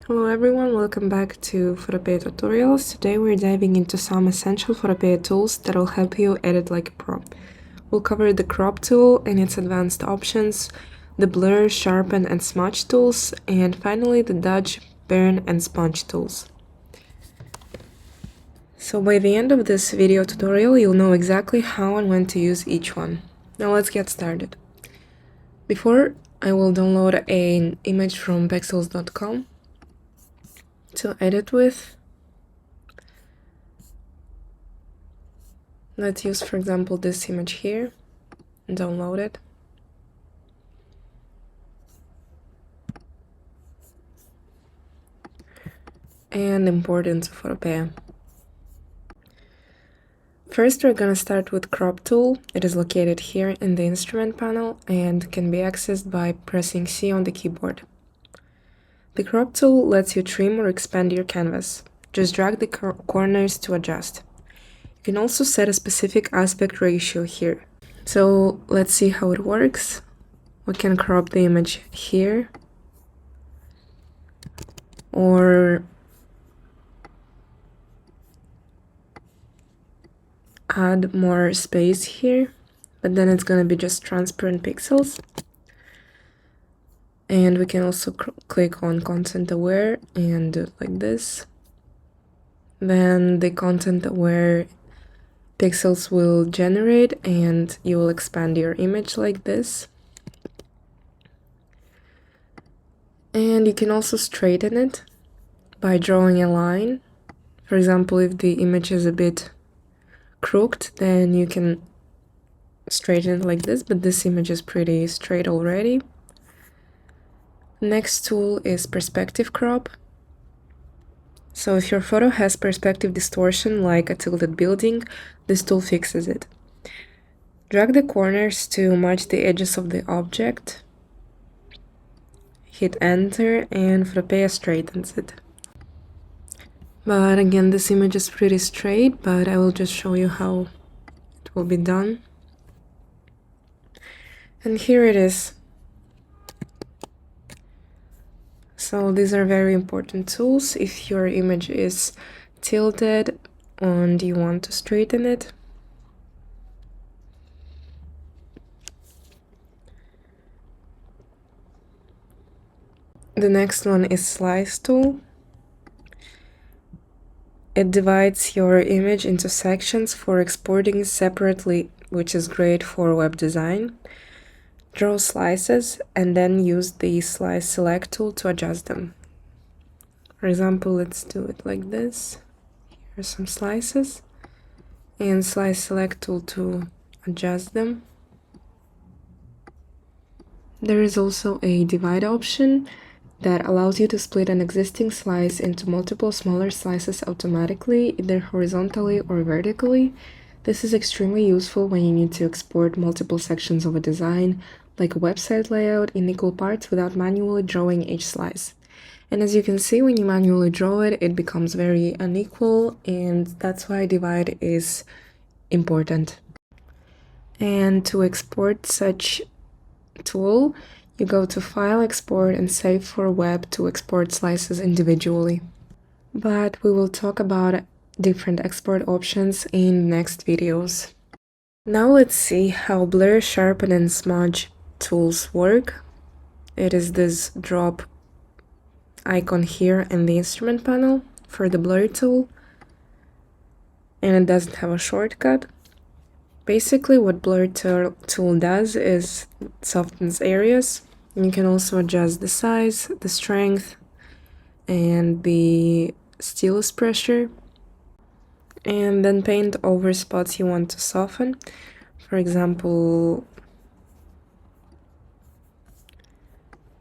Hello everyone, welcome back to PHOTOPEA tutorials. Today we're diving into some essential PHOTOPEA tools that will help you edit like a pro. We'll cover the crop tool and its advanced options, the blur, sharpen and smudge tools, and finally the dodge, burn and sponge tools. So by the end of this video tutorial, you'll know exactly how and when to use each one. Now let's get started. Before, I will download an image from pexels.com to edit with. Let's use, for example, this image here and download it. And import into PHOTOPEA. First, we're going to start with crop tool. It is located here in the instrument panel and can be accessed by pressing C on the keyboard. The crop tool lets you trim or expand your canvas. Just drag the corners to adjust. You can also set a specific aspect ratio here. So let's see how it works. We can crop the image here, or add more space here, but then it's going to be just transparent pixels. And we can also click on content aware and do it like this. Then the content aware pixels will generate and you will expand your image like this. And you can also straighten it by drawing a line. For example, if the image is a bit crooked, then you can straighten it like this, but this image is pretty straight already. Next tool is perspective crop. So if your photo has perspective distortion like a tilted building, this tool fixes it. Drag the corners to match the edges of the object. Hit enter and PHOTOPEA straightens it. But again, this image is pretty straight, but I will just show you how it will be done. And here it is. So these are very important tools if your image is tilted and you want to straighten it. The next one is slice tool. It divides your image into sections for exporting separately, which is great for web design. Draw slices and then use the slice select tool to adjust them. For example, let's do it like this. Here are some slices and slice select tool to adjust them. There is also a divide option that allows you to split an existing slice into multiple smaller slices automatically, either horizontally or vertically. This is extremely useful when you need to export multiple sections of a design, like a website layout, in equal parts without manually drawing each slice. And as you can see, when you manually draw it, it becomes very unequal, and that's why divide is important. And to export such tool, you go to File, Export, and Save for Web to export slices individually. But we will talk about different export options in next videos. Now let's see how blur, sharpen, and smudge tools work. It is this drop icon here in the instrument panel for the blur tool, and it doesn't have a shortcut. Basically, what blur tool does is it softens areas. You can also adjust the size, the strength, and the stylus pressure, and then paint over spots you want to soften. For example,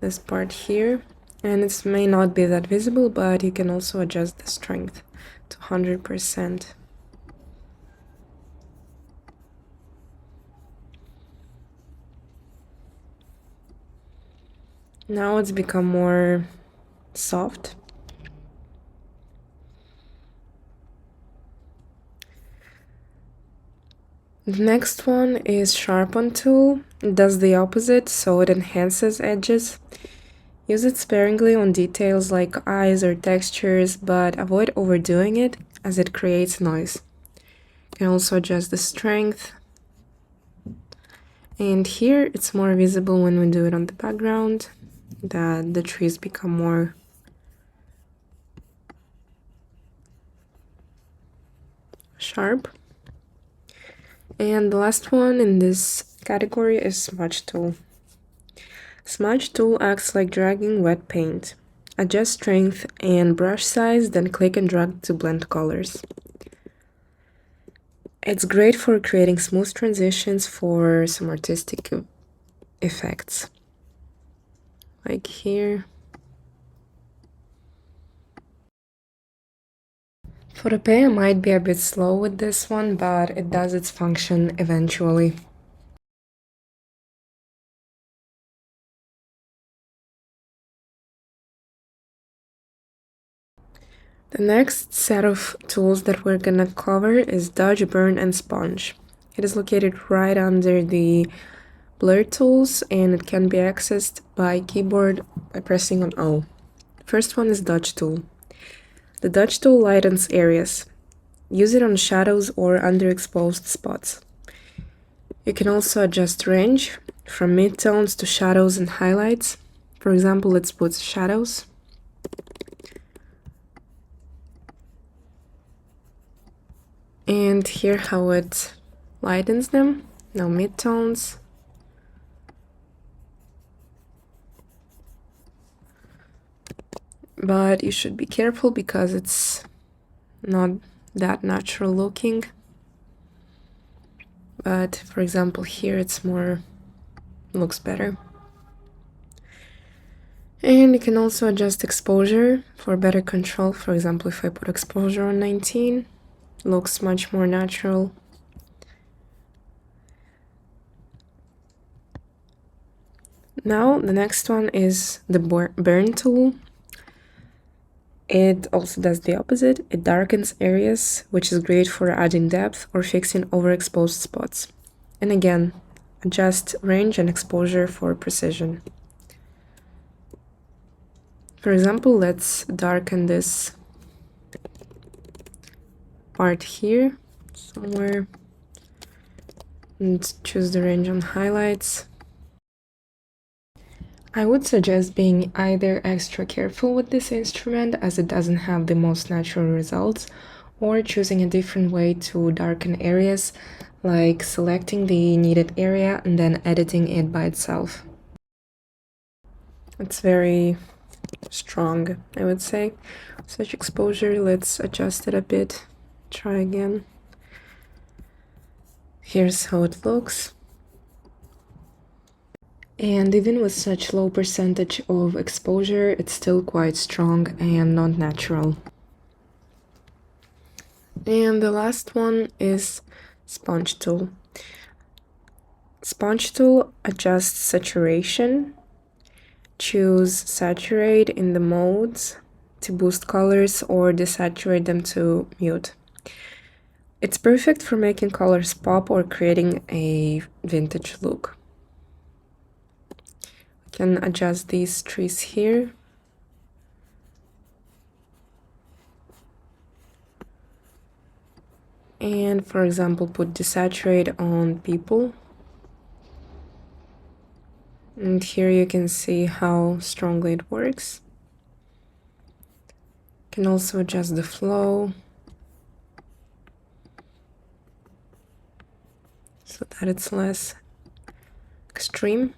this part here, and it may not be that visible, but you can also adjust the strength to 100%. Now it's become more soft. The next one is Sharpen tool. It does the opposite, so it enhances edges. Use it sparingly on details like eyes or textures, but avoid overdoing it as it creates noise. You can also adjust the strength. And here it's more visible when we do it on the background, that the trees become more sharp. And the last one in this category is smudge tool. Smudge tool acts like dragging wet paint. Adjust strength and brush size, then click and drag to blend colors. It's great for creating smooth transitions for some artistic effects. Like here. PHOTOPEA might be a bit slow with this one, but it does its function eventually. The next set of tools that we're gonna cover is Dodge, Burn, and Sponge. It is located right under the blur tools and it can be accessed by keyboard by pressing on O. First one is Dodge tool. The Dodge tool lightens areas. Use it on shadows or underexposed spots. You can also adjust range from midtones to shadows and highlights. For example, let's put shadows. And here how it lightens them. Now midtones. But you should be careful because it's not that natural looking. But for example, here it's more, looks better. And you can also adjust exposure for better control. For example, if I put exposure on 19, looks much more natural. Now the next one is the burn tool. It also does the opposite. It darkens areas, which is great for adding depth or fixing overexposed spots. And again, adjust range and exposure for precision. For example, let's darken this part here somewhere and choose the range on highlights. I would suggest being either extra careful with this instrument as it doesn't have the most natural results, or choosing a different way to darken areas, like selecting the needed area and then editing it by itself. It's very strong, I would say. Such exposure, let's adjust it a bit. Try again. Here's how it looks. And even with such low percentage of exposure, it's still quite strong and not natural. And the last one is sponge tool. Sponge tool adjusts saturation. Choose saturate in the modes to boost colors or desaturate them to mute. It's perfect for making colors pop or creating a vintage look. Can adjust these trees here. And for example, put desaturate on people. And here you can see how strongly it works. Can also adjust the flow so that it's less extreme.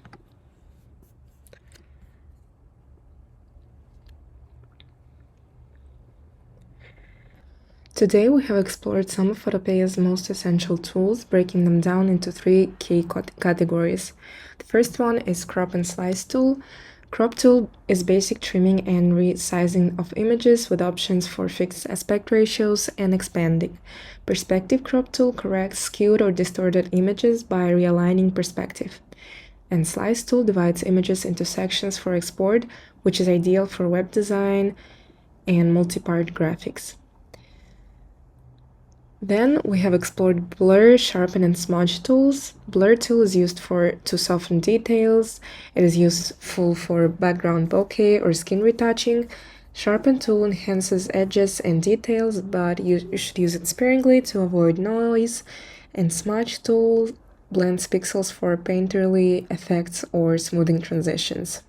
Today we have explored some of PHOTOPEA's most essential tools, breaking them down into three key categories. The first one is crop and slice tool. Crop tool is basic trimming and resizing of images with options for fixed aspect ratios and expanding. Perspective crop tool corrects skewed or distorted images by realigning perspective. And slice tool divides images into sections for export, which is ideal for web design and multi-part graphics. Then we have explored blur, sharpen, and smudge tools. Blur tool is used to soften details. It is useful for background bokeh or skin retouching. Sharpen tool enhances edges and details, but you should use it sparingly to avoid noise. And smudge tool blends pixels for painterly effects or smoothing transitions.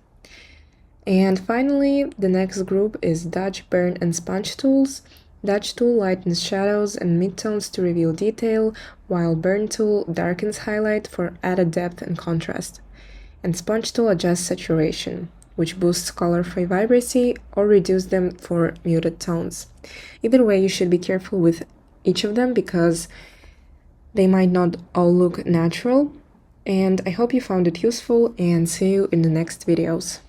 And finally, the next group is dodge, burn, and sponge tools. Dodge tool lightens shadows and midtones to reveal detail, while burn tool darkens highlight for added depth and contrast. And sponge tool adjusts saturation, which boosts color for vibrancy or reduces them for muted tones. Either way, you should be careful with each of them because they might not all look natural. And I hope you found it useful, and see you in the next videos.